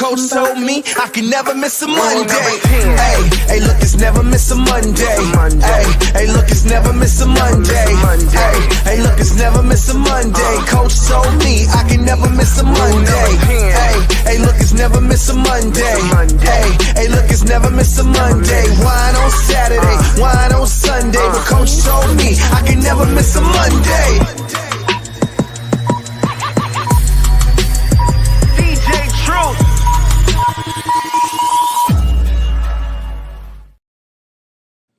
coach told me I can never miss a Monday. Hey, look, it's never miss a Monday. Hey, look, it's never miss a Monday. Hey, look, it's never miss a Monday. Coach told me I can never miss a Monday. Hey, look, it's never miss a Monday. Hey, look, it's never miss a Monday. Wine on Saturday, wine on Sunday. But coach told me I can never miss a Monday.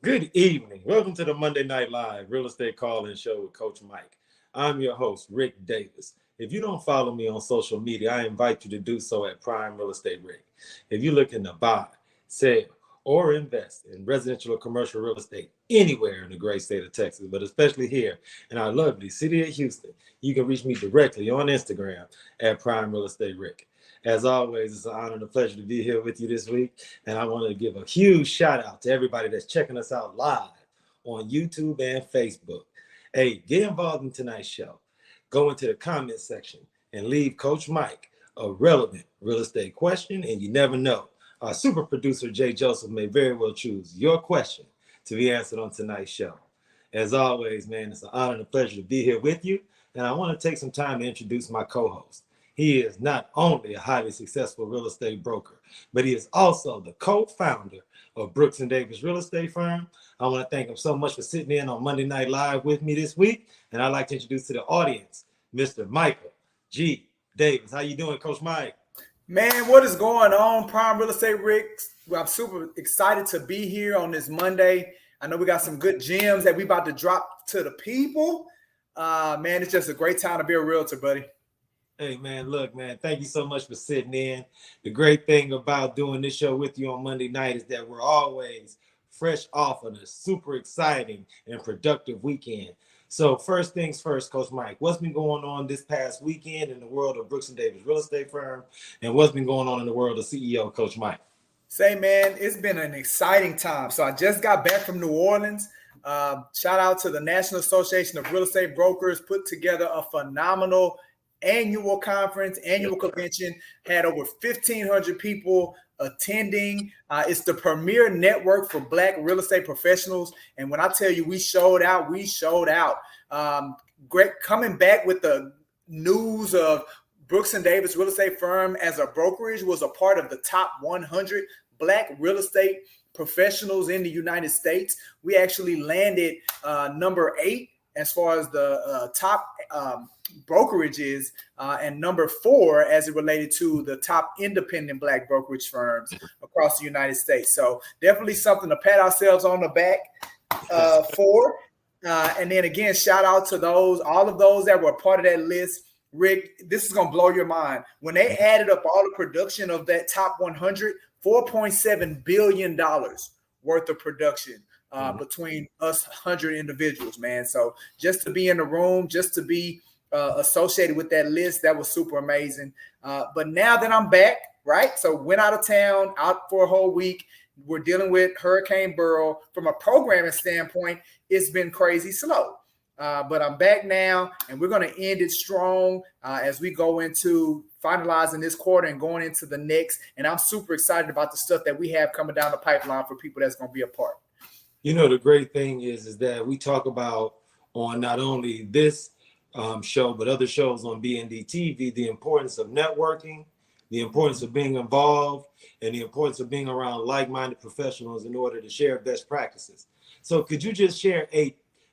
Good evening. Welcome to the Monday Night Live Real Estate Call-In Show with Coach Mike. I'm your host, Rick Davis. If you don't follow me on social media, I invite you to do so at Prime Real Estate Rick. If you're looking to buy, sell, or invest in residential or commercial real estate anywhere in the great state of Texas, but especially here in our lovely city of Houston, you can reach me directly on Instagram at Prime Real Estate Rick. As always, it's an honor and a pleasure to be here with you this week. And I want to give a huge shout out to everybody that's checking us out live on YouTube and Facebook. Hey, get involved in tonight's show. Go into the comment section and leave Coach Mike a relevant real estate question. And you never know, our super producer, Jay Joseph, may very well choose your question to be answered on tonight's show. As always, man, it's an honor and a pleasure to be here with you. And I want to take some time to introduce my co-host. He is not only a highly successful real estate broker, but he is also the co-founder of Brooks & Davis Real Estate Firm. I want to thank him so much for sitting in on Monday Night Live with me this week. And I'd like to introduce to the audience, Mr. Michael G. Davis. How you doing, Coach Mike? Man, what is going on, Prime Real Estate Rick? Well, I'm super excited to be here on this Monday. I know we got some good gems that we about to drop to the people. Man, it's just a great time to be a realtor, buddy. Hey, man, look, man, thank you so much for sitting in. The great thing about doing this show with you on Monday night is that we're always fresh off of a super exciting and productive weekend. So first things first, Coach Mike, what's been going on this past weekend in the world of Brooks & Davis Real Estate Firm, and what's been going on in the world of CEO Coach Mike? Say, man, it's been an exciting time. So I just got back from New Orleans. Shout out to the National Association of Real Estate Brokers, put together a phenomenal annual conference, annual convention, had over 1,500 people attending. It's the premier network for Black real estate professionals. And when I tell you we showed out, we showed out. Great coming back with the news of Brooks & Davis Real Estate Firm as a brokerage was a part of the top 100 Black real estate professionals in the United States. We actually landed number 8 as far as the top brokerages and number 4 as it related to the top independent Black brokerage firms across the United States. So definitely something to pat ourselves on the back for. And then again, shout out to all of those that were part of that list. Rick, this is going to blow your mind. When they added up all the production of that top 100, $4.7 billion worth of production between us 100 individuals, man. So just to be in the room, just to be associated with that list, that was super amazing. But now that I'm back, right? So went out of town, out for a whole week. We're dealing with Hurricane Beryl. From a programming standpoint, it's been crazy slow. But I'm back now, and we're going to end it strong as we go into finalizing this quarter and going into the next. And I'm super excited about the stuff that we have coming down the pipeline for people that's going to be a part. You know, the great thing is that we talk about on not only this show, but other shows on BND TV, the importance of networking, the importance of being involved, and the importance of being around like-minded professionals in order to share best practices. So could you just share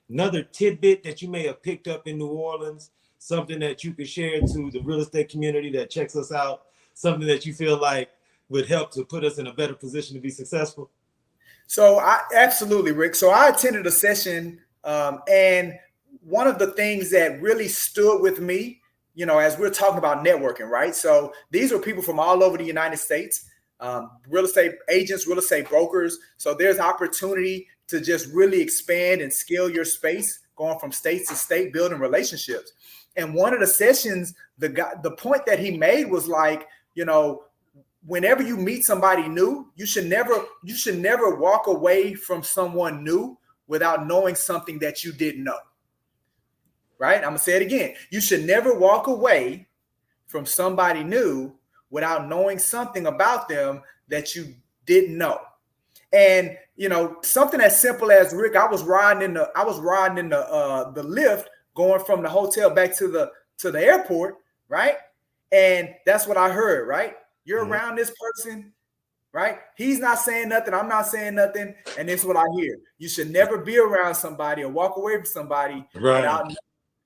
another tidbit that you may have picked up in New Orleans, something that you could share to the real estate community that checks us out, something that you feel like would help to put us in a better position to be successful? So absolutely, Rick. So I attended a session and one of the things that really stood with me, you know, as we're talking about networking, right? So these are people from all over the United States, real estate agents, real estate brokers. So there's opportunity to just really expand and scale your space, going from state to state, building relationships. And one of the sessions, the point that he made was like, you know, whenever you meet somebody new, you should never walk away from someone new without knowing something that you didn't know. Right? I'm gonna say it again. You should never walk away from somebody new without knowing something about them that you didn't know. And something as simple as, Rick, I was riding in the lift going from the hotel back to the airport, right? And that's what I heard, right? You're around this person, right? He's not saying nothing, I'm not saying nothing, and this is what I hear. You should never be around somebody or walk away from somebody without knowing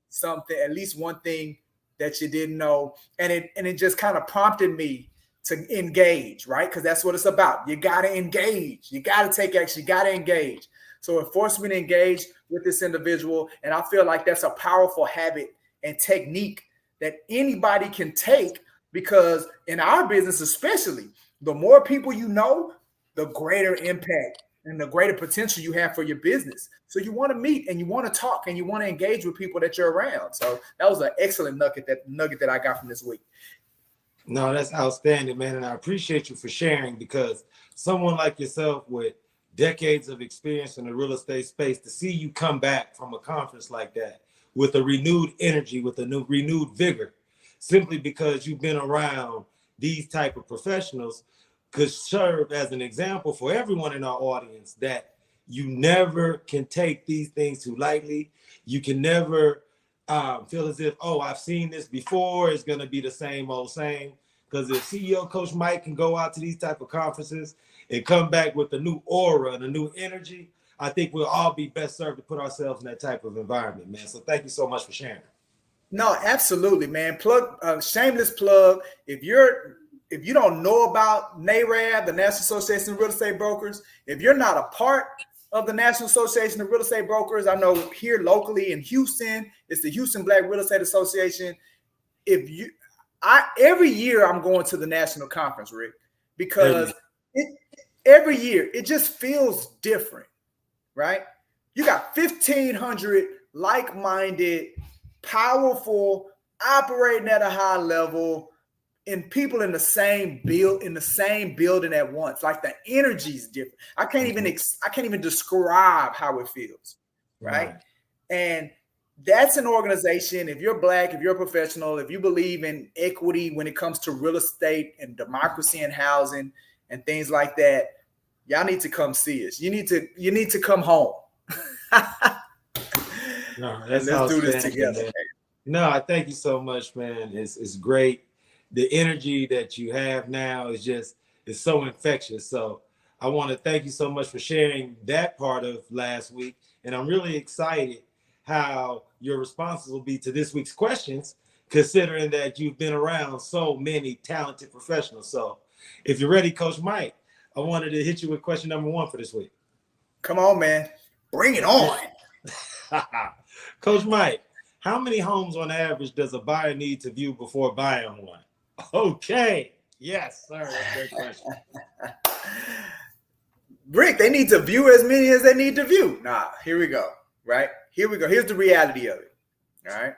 something, at least one thing that you didn't know. And it just kind of prompted me to engage, right? Because that's what it's about. You got to engage. You got to take action. You got to engage. So it forced me to engage with this individual. And I feel like that's a powerful habit and technique that anybody can take, because in our business, especially, the more people you know, the greater impact and the greater potential you have for your business. So you want to meet and you want to talk and you want to engage with people that you're around. So that was an excellent nugget that I got from this week. No, that's outstanding, man. And I appreciate you for sharing, because someone like yourself with decades of experience in the real estate space, to see you come back from a conference like that with a renewed energy, with a renewed vigor, simply because you've been around these type of professionals, could serve as an example for everyone in our audience that you never can take these things too lightly. You can never feel as if, oh, I've seen this before, it's going to be the same old same. Because if CEO Coach Mike can go out to these type of conferences and come back with a new aura and a new energy, I think we'll all be best served to put ourselves in that type of environment, man. So thank you so much for sharing. No, absolutely, man. Shameless plug. If you don't know about NAREB, the National Association of Real Estate Brokers, if you're not a part of the National Association of Real Estate Brokers, I know here locally in Houston, it's the Houston Black Real Estate Association. Every year I'm going to the national conference, Rick, because every year it just feels different, right? You got 1,500 like-minded, powerful, operating at a high level, and people in the same building at once. Like the energy's different. I can't even describe how it feels, right? And that's an organization. If you're Black, if you're a professional, if you believe in equity when it comes to real estate and democracy and housing and things like that, y'all need to come see us. You need to come home. No, let's do this together. Man. No, I thank you so much, man. It's great. The energy that you have now is so infectious. So I want to thank you so much for sharing that part of last week. And I'm really excited how your responses will be to this week's questions, considering that you've been around so many talented professionals. So if you're ready, Coach Mike, I wanted to hit you with question number 1 for this week. Come on, man. Bring it on. Coach Mike, how many homes on average does a buyer need to view before buying one? Okay. Yes, sir. That's a great question. Rick, they need to view as many as they need to view. Nah, here we go. Right? Here we go. Here's the reality of it. All right.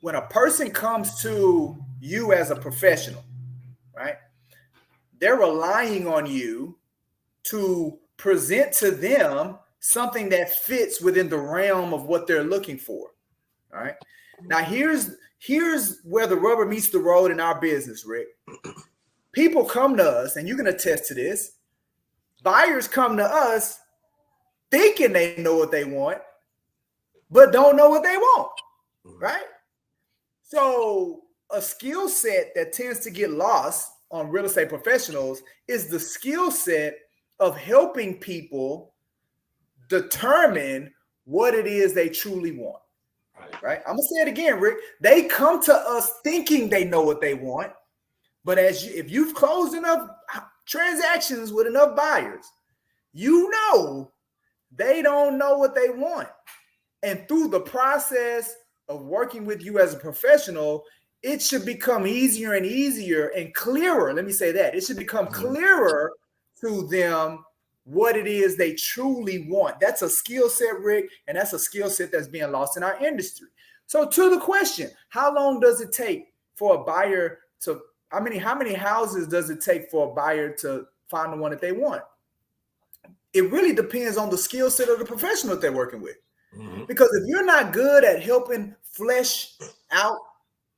When a person comes to you as a professional, right, they're relying on you to present to them something that fits within the realm of what they're looking for. All right. Now, here's where the rubber meets the road in our business, Rick. People come to us, and you can attest to this. Buyers come to us thinking they know what they want, but don't know what they want, right? So a skill set that tends to get lost on real estate professionals is the skill set of helping people determine what it is they truly want, right? I'm gonna say it again, Rick. They come to us thinking they know what they want, but if you've closed enough transactions with enough buyers, you know they don't know what they want. And through the process of working with you as a professional, it should become easier and easier and clearer. Let me say that. It should become clearer to them what it is they truly want. That's a skill set, Rick, and that's a skill set that's being lost in our industry. So to the question, how long does it take for a buyer to, how many houses does it take for a buyer to find the one that they want? It really depends on the skill set of the professional that they're working with. Mm-hmm. Because if you're not good at helping flesh out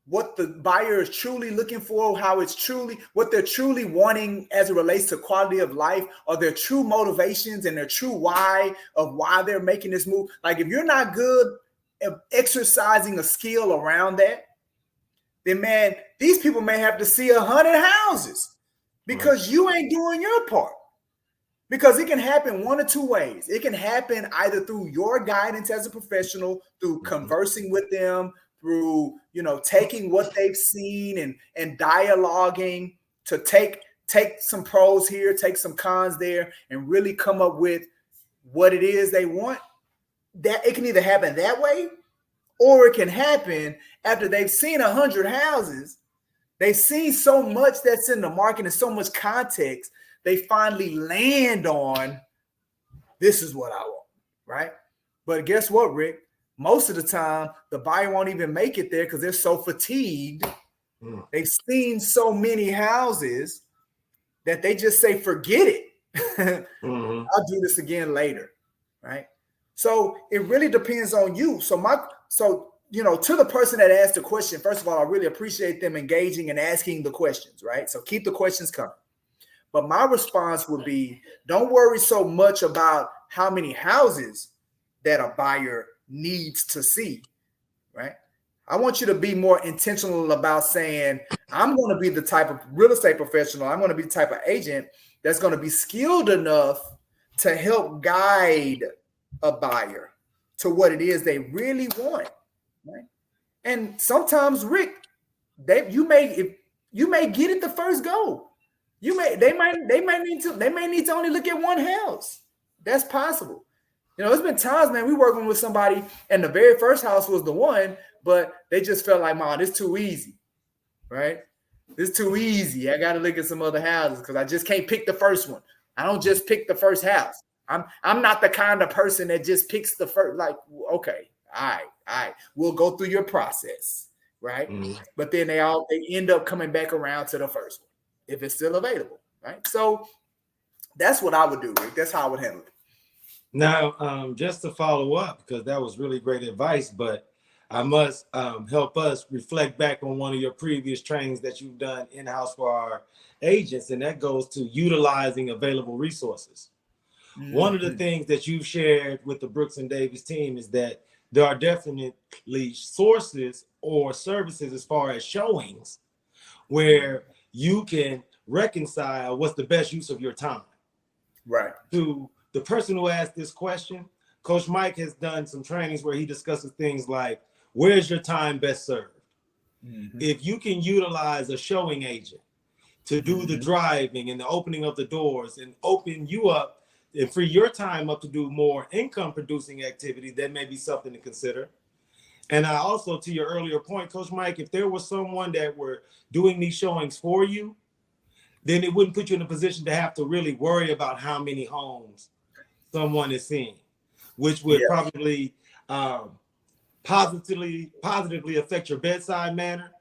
what the buyer is truly looking for, what they're truly wanting as it relates to quality of life, or their true motivations and their true why of why they're making this move. Like if you're not good at exercising a skill around that, then man, these people may have to see 100 houses because you ain't doing your part. Because it can happen one of two ways. It can happen either through your guidance as a professional, through conversing with them, through, taking what they've seen and dialoguing to take some pros here, take some cons there, and really come up with what it is they want. That it can either happen that way, or it can happen after they've seen 100 houses. They've seen so much that's in the market and so much context. They finally land on, this is what I want, right? But guess what, Rick? Most of the time, the buyer won't even make it there because they're so fatigued. They've seen so many houses that they just say, forget it. I'll do this again later, right? So it really depends on you. So to the person that asked the question, first of all, I really appreciate them engaging and asking the questions, right? So keep the questions coming. But my response would be, don't worry so much about how many houses that a buyer needs to see, right? I want you to be more intentional about saying, I'm going to be the type of real estate professional, I'm going to be the type of agent that's going to be skilled enough to help guide a buyer to what it is they really want, right? And sometimes, Rick, you may get it the first go. They may need to only look at one house. That's possible. There's been times, man, we working with somebody and the very first house was the one, but they just felt like, man, it's too easy, right? It's too easy. I got to look at some other houses because I just can't pick the first one. I don't just pick the first house. I'm not the kind of person that just picks the first, like, okay, all right. We'll go through your process, right? But then they end up coming back around to the first one if it's still available, right? So that's what I would do, Rick. That's how I would handle it. Now, just to follow up, because that was really great advice, but I must help us reflect back on one of your previous trainings that you've done in-house for our agents, and that goes to utilizing available resources. One of the things that you've shared with the Brooks and Davis team is that there are definitely sources or services as far as showings where you can reconcile what's the best use of your time. Right. To the person who asked this question, Coach Mike has done some trainings where he discusses things like, where's your time best served? If you can utilize a showing agent to do the driving and the opening of the doors and open you up and free your time up to do more income producing activity, that may be something to consider. And I also, to your earlier point, Coach Mike, if there was someone that were doing these showings for you, then it wouldn't put you in a position to have to really worry about how many homes someone is seeing, which would probably positively affect your bedside manner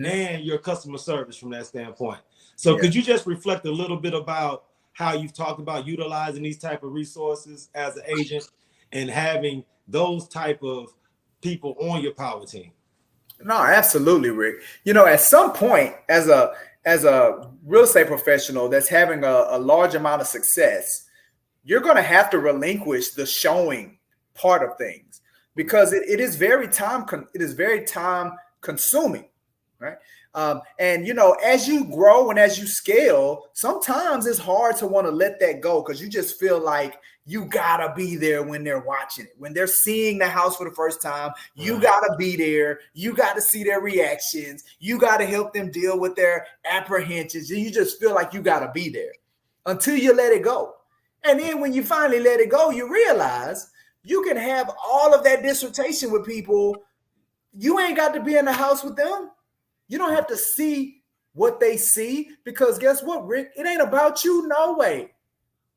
and your customer service from that standpoint. So could you just reflect a little bit about how you've talked about utilizing these type of resources as an agent and having those type of people on your power team? No, absolutely, Rick. At some point as a real estate professional that's having a large amount of success, you're going to have to relinquish the showing part of things because it is very time consuming, right? And as you grow and as you scale, sometimes it's hard to want to let that go because you just feel like you gotta be there when they're watching it, when they're seeing the house for the first time. You gotta be there. You gotta see their reactions. You gotta help them deal with their apprehensions. And you just feel like you gotta be there until you let it go. And then when you finally let it go, you realize you can have all of that dissertation with people. You ain't got to be in the house with them. You don't have to see what they see because guess what, Rick? It ain't about you, no way.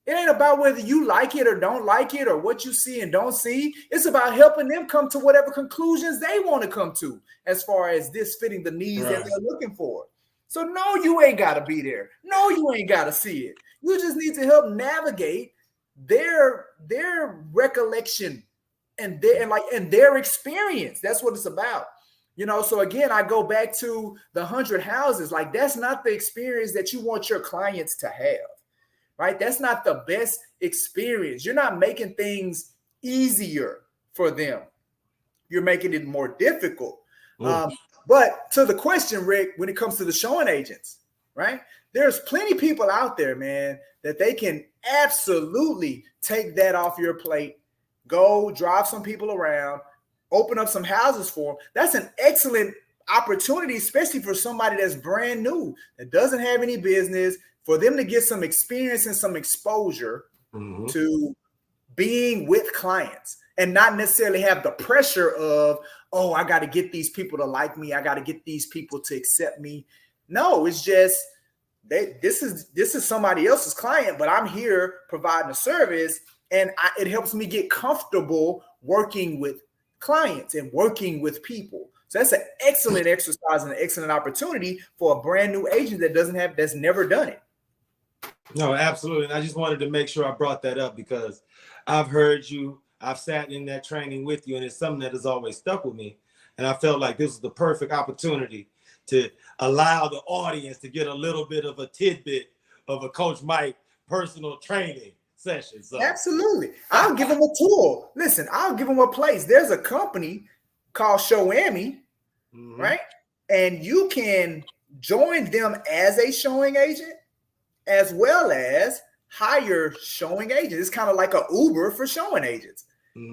It ain't about whether you like it or don't like it or what you see and don't see. It's about helping them come to whatever conclusions they want to come to as far as this fitting the needs that they're looking for. So no, you ain't got to be there. No, you ain't got to see it. You just need to help navigate their recollection and their experience. That's what it's about. So again, I go back to the 100 houses. Like, that's not the experience that you want your clients to have, right? That's not the best experience. You're not making things easier for them. You're making it more difficult. But to the question, Rick, when it comes to the showing agents, right? There's plenty of people out there, man, that they can absolutely take that off your plate, go drive some people around, open up some houses for them. That's an excellent opportunity, especially for somebody that's brand new, that doesn't have any business, for them to get some experience and some exposure to being with clients and not necessarily have the pressure of, oh, I got to get these people to like me. I got to get these people to accept me. No, it's just this is somebody else's client, but I'm here providing a service, and it helps me get comfortable working with clients and working with people. So that's an excellent exercise and an excellent opportunity for a brand new agent that's never done it. No, absolutely. And I just wanted to make sure I brought that up because I've heard you, I've sat in that training with you, and it's something that has always stuck with me. And I felt like this was the perfect opportunity to allow the audience to get a little bit of a tidbit of a Coach Mike personal training session. So. Absolutely. I'll give them a tool. Listen, I'll give them a place. There's a company called Showami, right? And you can join them as a showing agent as well as hire showing agents. It's kind of like an Uber for showing agents,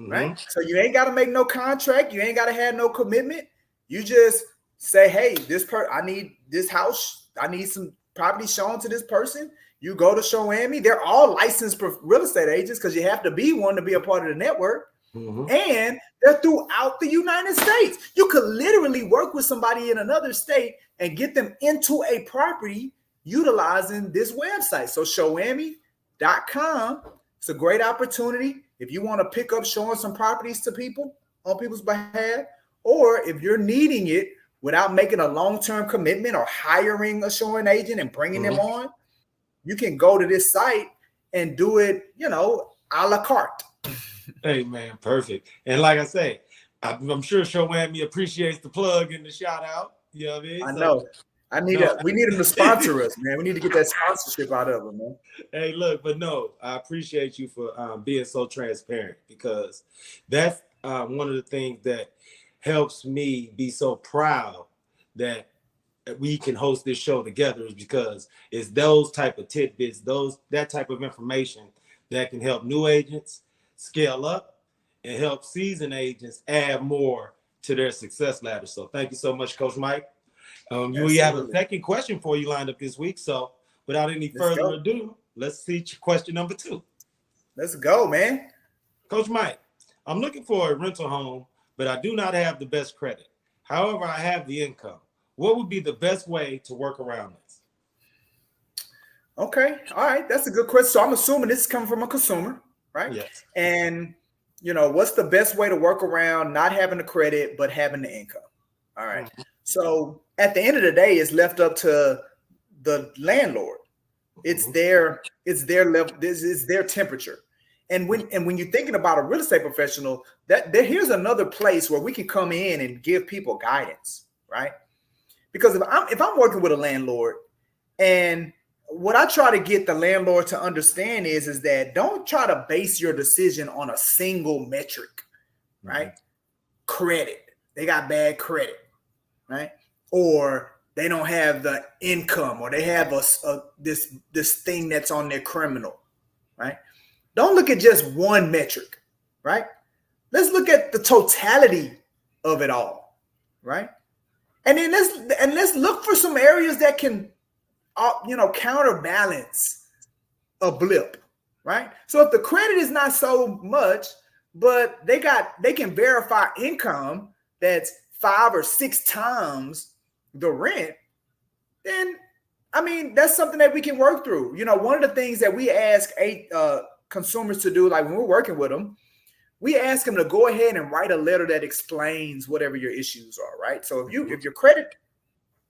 right? So you ain't got to make no contract. You ain't got to have no commitment. You just say, hey, I need this house. I need some property shown to this person. You go to Showami. They're all licensed real estate agents because you have to be one to be a part of the network. And they're throughout the United States. You could literally work with somebody in another state and get them into a property utilizing this website. So Showami.com. It's a great opportunity if you want to pick up showing some properties to people on people's behalf, or if you're needing it without making a long-term commitment or hiring a showing agent and bringing them on. You can go to this site and do it, a la carte. Hey, man, perfect. And like I say, I'm sure Showami appreciates the plug and the shout out. You know what I mean? I know. We need them to sponsor us, man. We need to get that sponsorship out of them, man. Hey, look, but no, I appreciate you for being so transparent, because that's one of the things that helps me be so proud that we can host this show together, is because it's those type of tidbits, that type of information that can help new agents scale up and help seasoned agents add more to their success ladder. So thank you so much, Coach Mike. We have a second question for you lined up this week. So without any further ado, let's see question number 2. Let's go, man. Coach Mike, I'm looking for a rental home, but I do not have the best credit. However, I have the income. What would be the best way to work around this? Okay. All right. That's a good question. So I'm assuming this is coming from a consumer, right? Yes. And, what's the best way to work around not having the credit, but having the income? All right. So at the end of the day, it's left up to the landlord. It's their level. This is their temperature. And when you're thinking about a real estate professional, here's another place where we can come in and give people guidance, right? Because if I'm working with a landlord, and what I try to get the landlord to understand is that don't try to base your decision on a single metric, right? Credit. They got bad credit, right? Or they don't have the income, or they have this thing that's on their criminal, right? Don't look at just one metric, right? Let's look at the totality of it all, right? And then let's look for some areas that can, counterbalance a blip, right? So if the credit is not so much, but they can verify income that's 5 or 6 times the rent, then that's something that we can work through. One of the things that we ask consumers to do, like when we're working with them, we ask them to go ahead and write a letter that explains whatever your issues are, right? So if your credit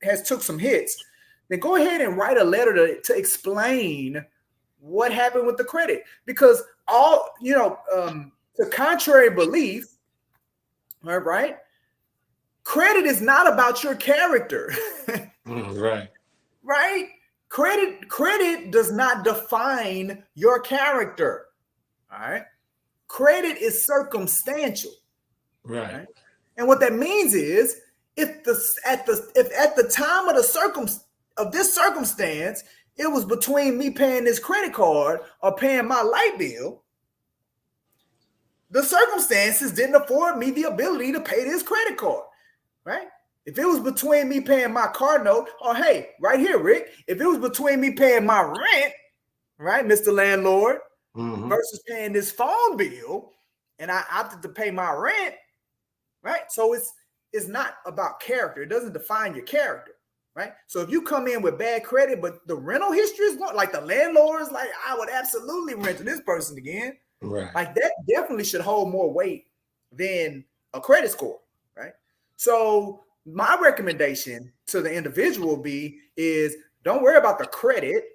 has took some hits, then go ahead and write a letter to explain what happened with the credit. Because to contrary belief, right? credit is not about your character. Right. Right? Credit does not define your character. All right. Credit is circumstantial. Right. And what that means is if at the time of this circumstance, it was between me paying this credit card or paying my light bill, the circumstances didn't afford me the ability to pay this credit card, right? If it was between me paying my car note, or hey, right here, Rick, if it was between me paying my rent, right, Mr. Landlord, versus paying this phone bill, and I opted to pay my rent, right? So it's not about character. It doesn't define your character, right? So if you come in with bad credit, but the rental history is like the landlord's like, I would absolutely rent to this person again. Right. Like that definitely should hold more weight than a credit score, right? So my recommendation to the individual is don't worry about the credit.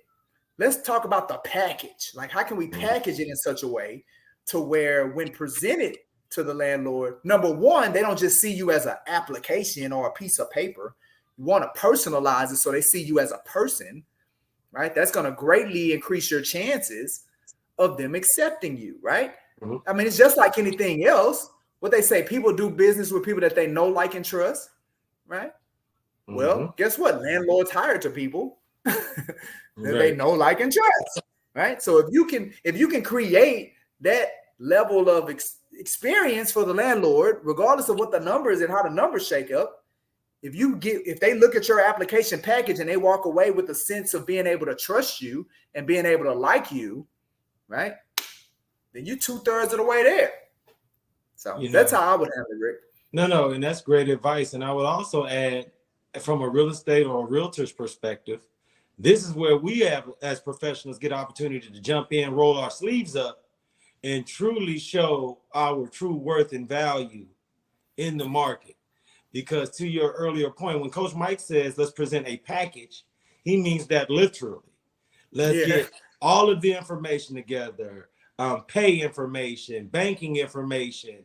Let's talk about the package. Like, how can we package it in such a way to where when presented to the landlord, number one, they don't just see you as an application or a piece of paper. You want to personalize it so they see you as a person, right? That's going to greatly increase your chances of them accepting you, right? I mean, it's just like anything else. What they say, people do business with people that they know, like, and trust, right? Well, guess what? Landlords hire to people that they know, like, and trust, right? So if you can create that level of experience for the landlord, regardless of what the numbers and how the numbers shake up, if they look at your application package and they walk away with a sense of being able to trust you and being able to like you, right? Then you 2/3 of the way there. So that's how I would handle it, Rick. No, and that's great advice. And I would also add, from a real estate or a realtor's perspective, this is where we have, as professionals, get opportunity to jump in, roll our sleeves up, and truly show our true worth and value in the market. Because to your earlier point, when Coach Mike says, let's present a package, he means that literally. Let's get all of the information together, pay information, banking information,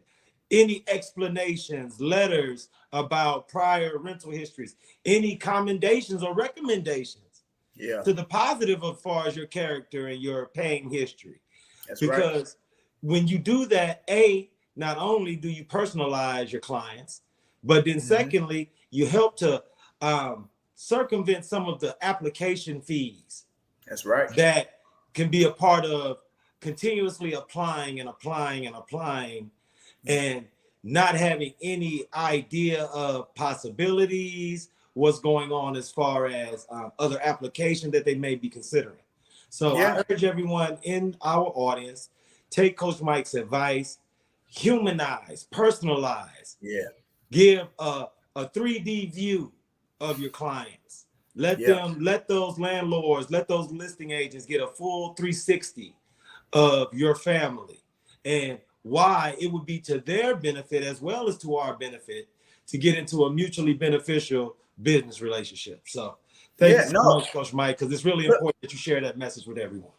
any explanations, letters about prior rental histories, any commendations or recommendations to the positive as far as your character and your paying history. That's because when you do that, not only do you personalize your clients, but then secondly, you help to circumvent some of the application fees. That's right. That can be a part of continuously applying and not having any idea of possibilities, what's going on as far as other applications that they may be considering. So I urge everyone in our audience, take Coach Mike's advice, humanize, personalize, give a 3D view of your clients. Let those landlords, let those listing agents get a full 360 of your family and why it would be to their benefit as well as to our benefit to get into a mutually beneficial business relationship. So thank you so much, Coach Mike, because it's really important that you share that message with everyone.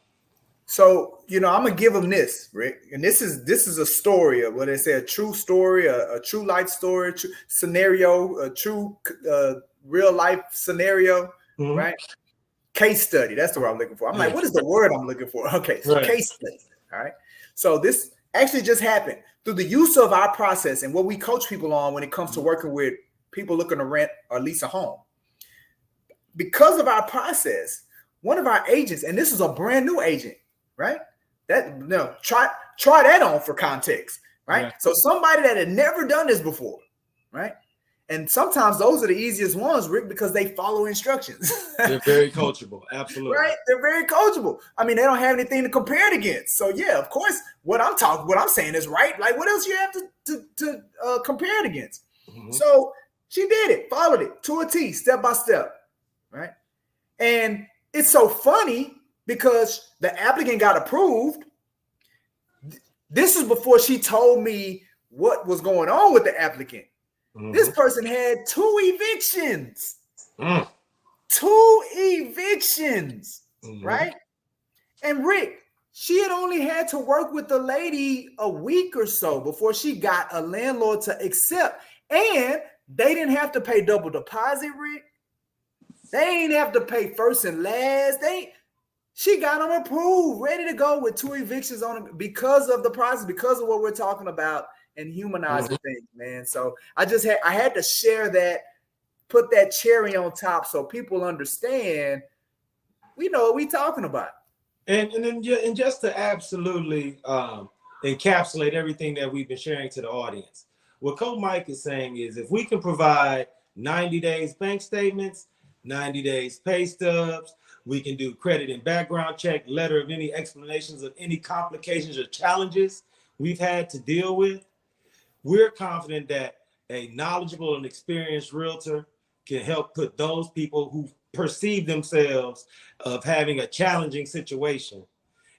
So, I'm gonna give them this, Rick, and this is a story of what they say, a true story, a true life story, true scenario, a true real life scenario, right? Case study. That's the word I'm looking for. I'm like, what is the word I'm looking for? Okay, so case study. All right. So this actually just happened through the use of our process and what we coach people on when it comes to working with people looking to rent or lease a home. Because of our process, one of our agents, and this is a brand new agent, right? Try that on for context, right? Yeah. So somebody that had never done this before, right? And sometimes those are the easiest ones, Rick, because they follow instructions. They're very coachable. Absolutely. Right? They're very coachable. I mean, they don't have anything to compare it against. So yeah, of course, what I'm saying is right. Like, what else you have to compare it against? So she did it, followed it to a T, step by step, right? And it's so funny because the applicant got approved. This is before she told me what was going on with the applicant. This person had 2 evictions. 2 evictions, right? And Rick, she had only had to work with the lady a week or so before she got a landlord to accept. And They didn't have to pay double deposit, Rick. They ain't have to pay first and last. She got them approved, ready to go with 2 evictions on them because of the process, because of what we're talking about and humanizing things, man. So I had to share that, put that cherry on top so people understand we know what we're talking about. And just to absolutely encapsulate everything that we've been sharing to the audience, what Coach Mike is saying is if we can provide 90 days bank statements, 90 days pay stubs, we can do credit and background check, letter of any explanations of any complications or challenges we've had to deal with. We're confident that a knowledgeable and experienced realtor can help put those people who perceive themselves of having a challenging situation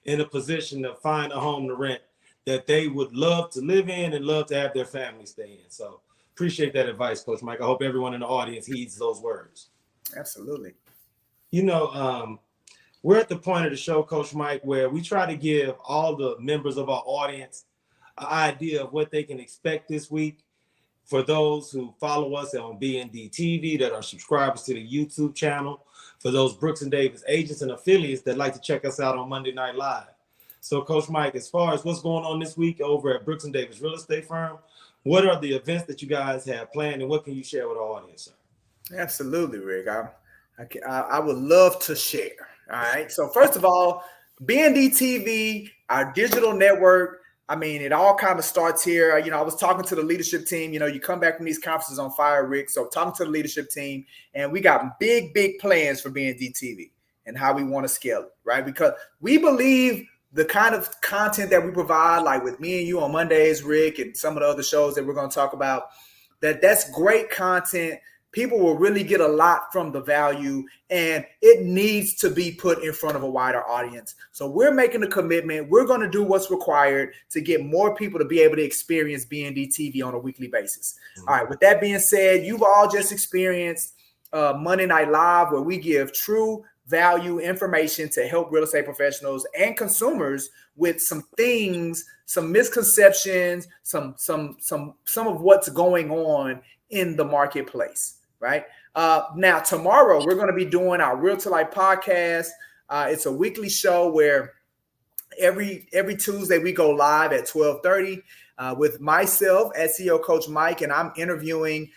in a position to find a home to rent that they would love to live in and love to have their family stay in. So appreciate that advice, Coach Mike. I hope everyone in the audience heeds those words. Absolutely. You know, we're at the point of the show, Coach Mike, where we try to give all the members of our audience an idea of what they can expect this week. For those who follow us on BND TV, that are subscribers to the YouTube channel, for those Brooks and Davis agents and affiliates that like to check us out on Monday Night Live. So, Coach Mike, as far as what's going on this week over at Brooks and Davis Real Estate Firm, what are the events that you guys have planned, and what can you share with our audience, sir? Absolutely, Rick. I would love to share. All right. So first of all, BND TV, our digital network. I mean, it all kind of starts here. You know, I was talking to the leadership team. You know, you come back from these conferences on fire, Rick. So talking to the leadership team, and we got big plans for BND TV and how we want to scale it, right? Because we believe the kind of content that we provide, like with me and you on Mondays, Rick, and some of the other shows that we're going to talk about, that's great content. People will really get a lot from the value, and it needs to be put in front of a wider audience. So we're making a commitment. We're going to do what's required to get more people to be able to experience BND TV on a weekly basis. All right. With that being said, you've all just experienced Monday Night Live, where we give true value information to help real estate professionals and consumers with some things, some misconceptions, some of what's going on in the marketplace. Right now, tomorrow we're going to be doing our Real to Life podcast. It's a weekly show where every Tuesday we go live at 12:30 with myself, SEO Coach Mike, and I'm interviewing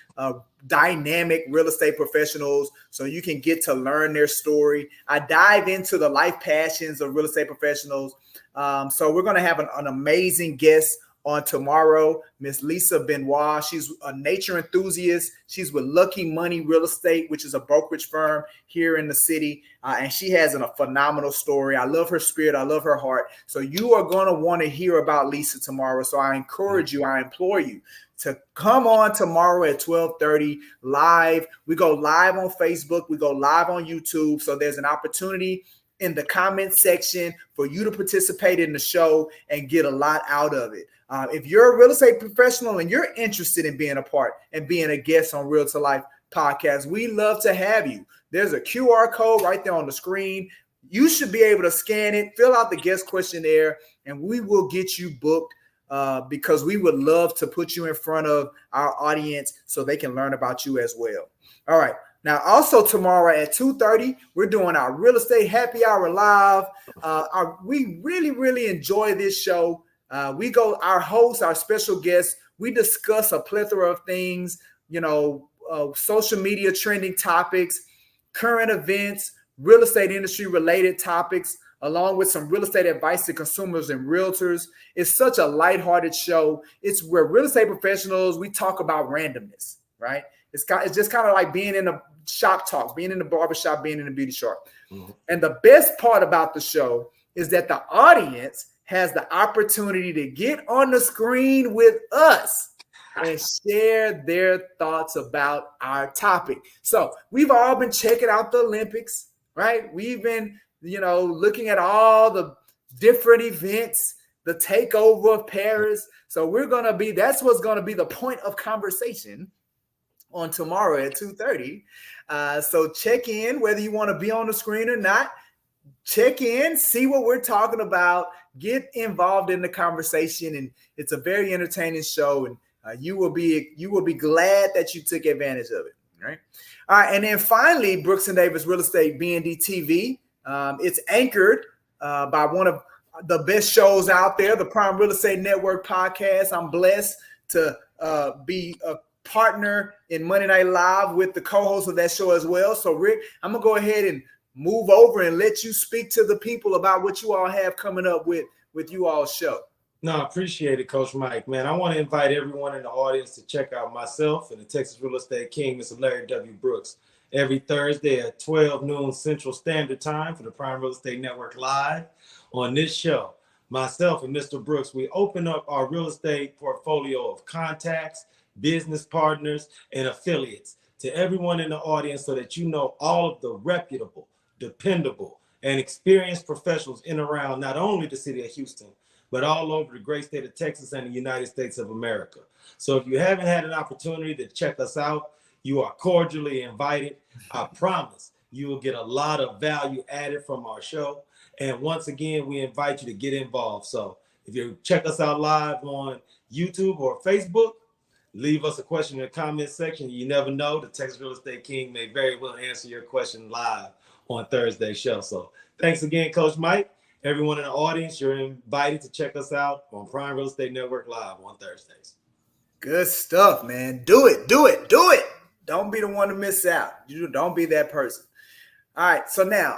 dynamic real estate professionals so you can get to learn their story. I dive into the life passions of real estate professionals. So we're going to have an amazing guest on tomorrow, Miss Lisa Benoit. She's a nature enthusiast. She's with Lucky Money Real Estate, which is a brokerage firm here in the city. And she has a phenomenal story. I love her spirit. I love her heart. So you are going to want to hear about Lisa tomorrow. So I encourage you, I implore you to come on tomorrow at 12:30 live. We go live on Facebook. We go live on YouTube. So there's an opportunity in the comment section for you to participate in the show and get a lot out of it. If you're a real estate professional and you're interested in being a part and being a guest on Real to Life podcast, we love to have you. There's a QR code right there on the screen. You should be able to scan it, fill out the guest questionnaire, and we will get you booked because we would love to put you in front of our audience so they can learn about you as well. All right. Now, also tomorrow at 2:30, we're doing our Real Estate Happy Hour live. We really enjoy this show. Our hosts, our special guests, we discuss a plethora of things, social media trending topics, current events, real estate industry related topics, along with some real estate advice to consumers and realtors. It's such a lighthearted show. It's where real estate professionals, we talk about randomness, right? It's just kind of like being in a shop talk, being in the barbershop, being in the beauty shop. Mm-hmm. And the best part about the show is that the audience has the opportunity to get on the screen with us and share their thoughts about our topic. So we've all been checking out the Olympics, right? We've been, looking at all the different events, the takeover of Paris. So that's what's going to be the point of conversation on tomorrow at 2:30. So check in, whether you want to be on the screen or not. Check in, see what we're talking about, get involved in the conversation. And it's a very entertaining show. And You will be glad that you took advantage of it. Right. All right. And then finally, Brooks and Davis Real Estate BND TV. It's anchored by one of the best shows out there, the Prime Real Estate Network podcast. I'm blessed to be a partner in Monday Night Live with the co-host of that show as well. So, Rick, I'm going to go ahead and move over and let you speak to the people about what you all have coming up with you all's show. No, I appreciate it, Coach Mike. Man, I want to invite everyone in the audience to check out myself and the Texas Real Estate King, Mr. Larry W. Brooks, every Thursday at 12 noon Central Standard Time for the Prime Real Estate Network Live. On this show, myself and Mr. Brooks, we open up our real estate portfolio of contacts, business partners, and affiliates to everyone in the audience so that you know all of the reputable, dependable, and experienced professionals in and around not only the city of Houston, but all over the great state of Texas and the United States of America. So if you haven't had an opportunity to check us out, you are cordially invited. I promise you will get a lot of value added from our show. And once again, we invite you to get involved. So if you check us out live on YouTube or Facebook, leave us a question in the comment section. You never know, the Texas Real Estate King may very well answer your question live on Thursday's show. So thanks again, Coach Mike. Everyone in the audience, you're invited to check us out on Prime Real Estate Network Live on Thursdays. Good stuff, man. Do it. Don't be the one to miss out. You don't be that person. All right, so now,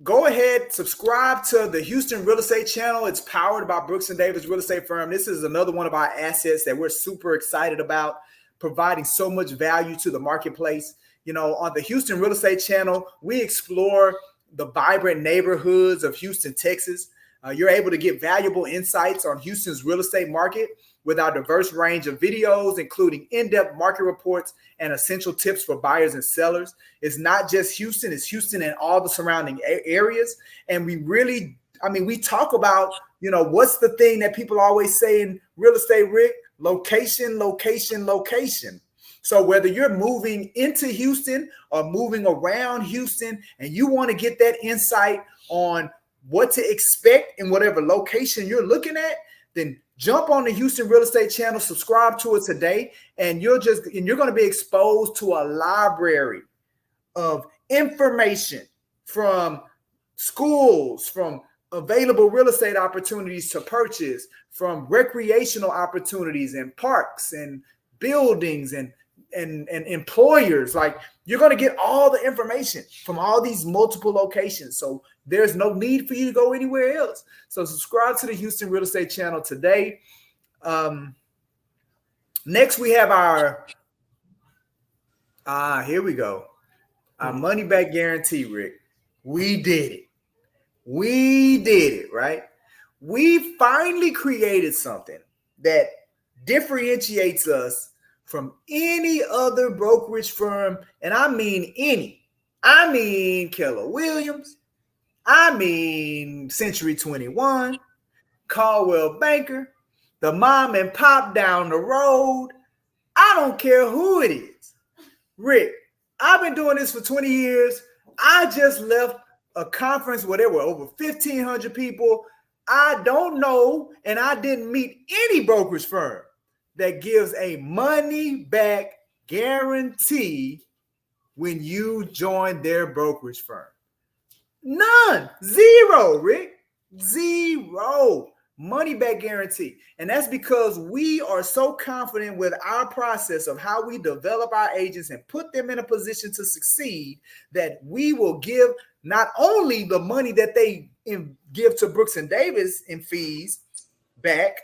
go ahead, subscribe to the Houston Real Estate Channel. It's powered by Brooks and Davis Real Estate Firm. This is another one of our assets that we're super excited about, providing so much value to the marketplace. You know, on the Houston Real Estate Channel, we explore the vibrant neighborhoods of Houston, Texas. You're able to get valuable insights on Houston's real estate market with our diverse range of videos, including in-depth market reports and essential tips for buyers and sellers. It's not just Houston, it's Houston and all the surrounding areas. And we talk about, what's the thing that people always say in real estate, Rick? Location, location, location. So whether you're moving into Houston or moving around Houston and you want to get that insight on what to expect in whatever location you're looking at, then jump on the Houston Real Estate Channel, subscribe to it today, and you're going to be exposed to a library of information from schools, from available real estate opportunities to purchase, from recreational opportunities and parks and buildings and employers. Like, you're going to get all the information from all these multiple locations. So there's no need for you to go anywhere else. So subscribe to the Houston Real Estate Channel today. Next, we have our, here we go. Our money back guarantee, Rick. We did it, right? We finally created something that differentiates us from any other brokerage firm. And I mean any. I mean Keller Williams. I mean Century 21, Caldwell Banker, the mom and pop down the road. I don't care who it is. Rick, I've been doing this for 20 years. I just left a conference where there were over 1,500 people. I don't know, and I didn't meet any brokerage firm that gives a money back guarantee when you join their brokerage firm. None. Zero, Rick. Zero. Money back guarantee. And that's because we are so confident with our process of how we develop our agents and put them in a position to succeed that we will give not only the money that they give to Brooks and Davis in fees back,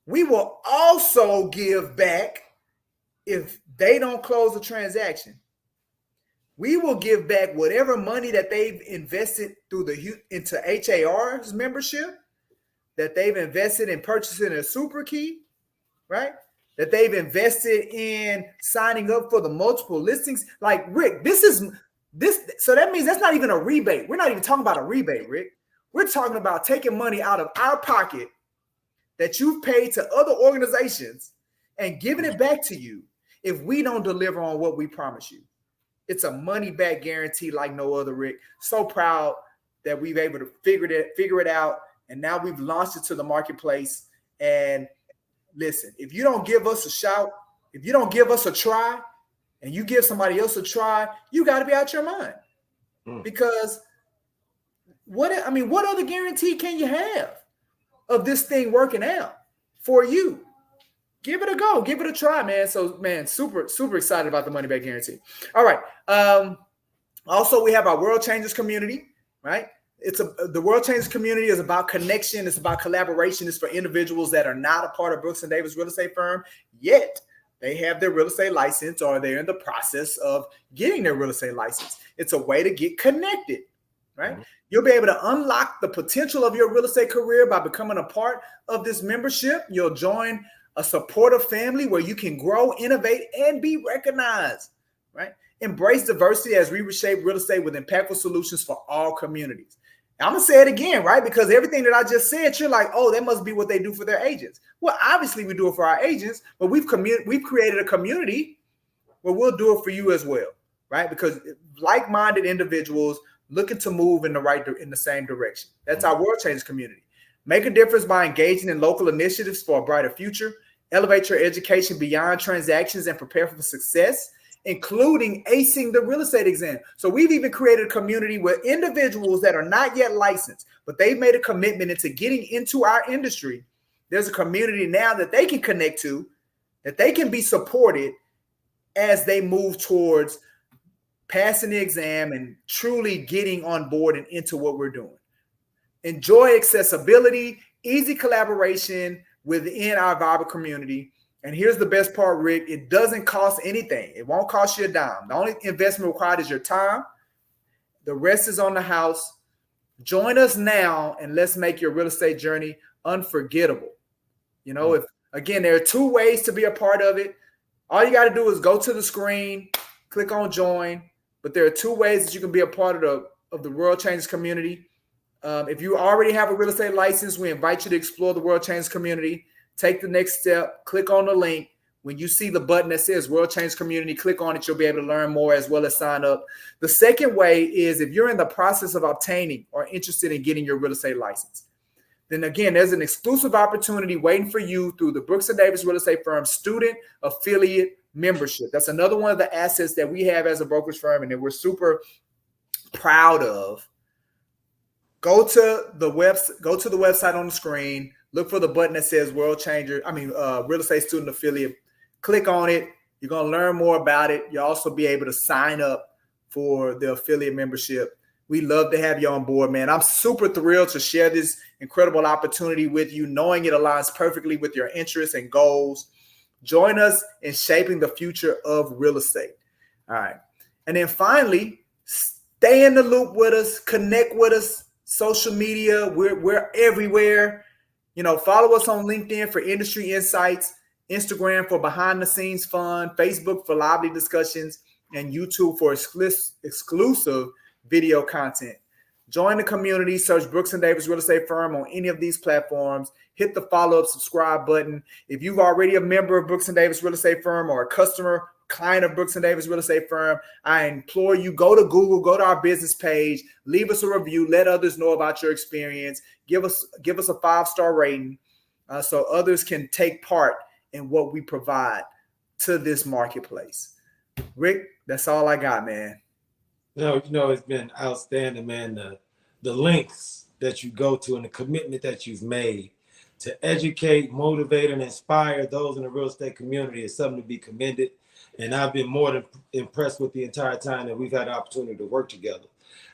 we will also give back if they don't close the transaction. We will give back whatever money that they've invested into HAR's membership, that they've invested in purchasing a super key, right? That they've invested in signing up for the multiple listings. Like, Rick, so that means that's not even a rebate. We're not even talking about a rebate, Rick. We're talking about taking money out of our pocket that you've paid to other organizations and giving it back to you if we don't deliver on what we promise you. It's a money back guarantee like no other, Rick. So proud that we've able to figure it out. And now we've launched it to the marketplace. And listen, if you don't give us a shout, if you don't give us a try, and you give somebody else a try, you got to be out your mind. Because what other guarantee can you have of this thing working out for you? Give it a go. Give it a try, man. So, man, super, super excited about the money back guarantee. All right. Also, we have our World Changers community, right? The World Changers community is about connection. It's about collaboration. It's for individuals that are not a part of Brooks & Davis real estate firm, yet they have their real estate license or they're in the process of getting their real estate license. It's a way to get connected, right? Mm-hmm. You'll be able to unlock the potential of your real estate career by becoming a part of this membership. You'll join a supportive family where you can grow, innovate, and be recognized, right? Embrace diversity as we reshape real estate with impactful solutions for all communities. I'm going to say it again, right? Because everything that I just said, you're like, oh, that must be what they do for their agents. Well, obviously we do it for our agents, but we've created a community where we'll do it for you as well, right? Because like-minded individuals looking to move in the same direction. That's our World Changers community. Make a difference by engaging in local initiatives for a brighter future. Elevate your education beyond transactions and prepare for success, including acing the real estate exam. So we've even created a community where individuals that are not yet licensed, but they've made a commitment into getting into our industry. There's a community now that they can connect to, that they can be supported as they move towards passing the exam and truly getting on board and into what we're doing. Enjoy accessibility, easy collaboration within our vibrant community. And here's the best part, Rick. It doesn't cost anything. It won't cost you a dime. The only investment required is your time. The rest is on the house. Join us now and let's make your real estate journey unforgettable. You know, there are two ways to be a part of it. All you got to do is go to the screen, click on join. But there are two ways that you can be a part of the World Changers community. If you already have a real estate license, we invite you to explore the World Changers community. Take the next step, click on the link. When you see the button that says World Changers Community, click on it. You'll be able to learn more as well as sign up. The second way is if you're in the process of obtaining or interested in getting your real estate license, then again, there's an exclusive opportunity waiting for you through the Brooks & Davis Real Estate Firm Student Affiliate Membership. That's another one of the assets that we have as a brokerage firm and that we're super proud of. Go to the website on the screen. Look for the button that says Real Estate Student Affiliate. Click on it. You're going to learn more about it. You'll also be able to sign up for the affiliate membership. We love to have you on board, man. I'm super thrilled to share this incredible opportunity with you, knowing it aligns perfectly with your interests and goals. Join us in shaping the future of real estate. All right. And then finally, stay in the loop with us, connect with us, social media. We're everywhere. You know, follow us on LinkedIn for industry insights, Instagram for behind the scenes fun, Facebook for lively discussions, and YouTube for exclusive video content. Join the community, search Brooks & Davis Real Estate Firm on any of these platforms. Hit the follow-up, subscribe button. If you've already a member of Brooks & Davis Real Estate Firm or a customer, client of Brooks & Davis Real Estate Firm, I implore you, go to Google, go to our business page, leave us a review, let others know about your experience, give us a 5-star rating so others can take part in what we provide to this marketplace. Rick, that's all I got, man. No, it's been outstanding, man. The lengths that you go to and the commitment that you've made to educate, motivate, and inspire those in the real estate community is something to be commended. And I've been more than impressed with the entire time that we've had the opportunity to work together.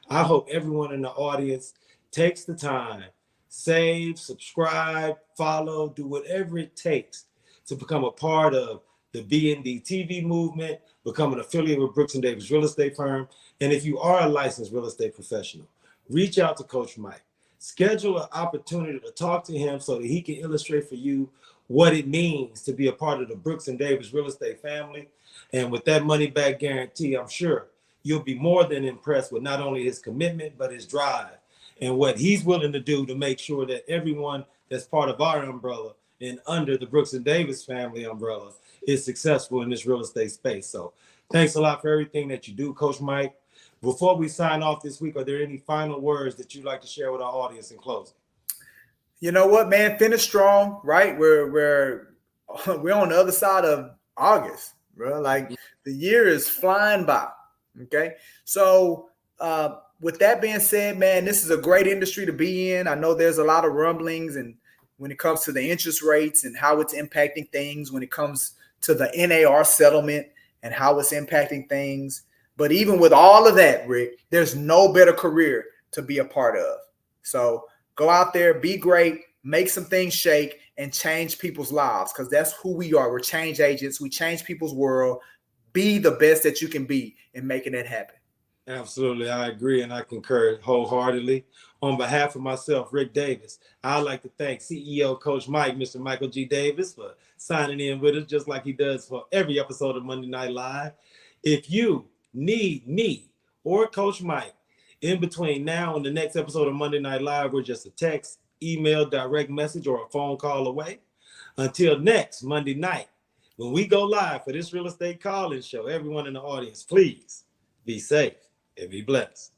I hope everyone in the audience takes the time, save, subscribe, follow, do whatever it takes to become a part of the BND TV movement, become an affiliate with Brooks & Davis Real Estate Firm. And if you are a licensed real estate professional, reach out to Coach Mike. Schedule an opportunity to talk to him so that he can illustrate for you what it means to be a part of the Brooks & Davis Real Estate family. And with that money back guarantee, I'm sure you'll be more than impressed with not only his commitment, but his drive and what he's willing to do to make sure that everyone that's part of our umbrella and under the Brooks & Davis family umbrella is successful in this real estate space. So thanks a lot for everything that you do, Coach Mike. Before we sign off this week, are there any final words that you'd like to share with our audience in closing? You know what, man? Finish strong, right? We're we're on the other side of August, bro. Like the year is flying by. Okay. So with that being said, man, this is a great industry to be in. I know there's a lot of rumblings and when it comes to the interest rates and how it's impacting things, when it comes to the NAR settlement and how it's impacting things. But even with all of that, Rick, there's no better career to be a part of. So go out there, be great, make some things shake, and change people's lives, because that's who we are. We're change agents. We change people's world. Be the best that you can be in making it happen. Absolutely. I agree and I concur wholeheartedly. On behalf of myself, Rick Davis, I'd like to thank CEO Coach Mike, Mr. Michael G. Davis, for signing in with us just like he does for every episode of Monday Night Live. If you need me or Coach Mike in between now and the next episode of Monday Night Live, we're just a text, email, direct message, or a phone call away. Until next Monday night, when we go live for this real estate call-in show, everyone in the audience, please be safe and be blessed.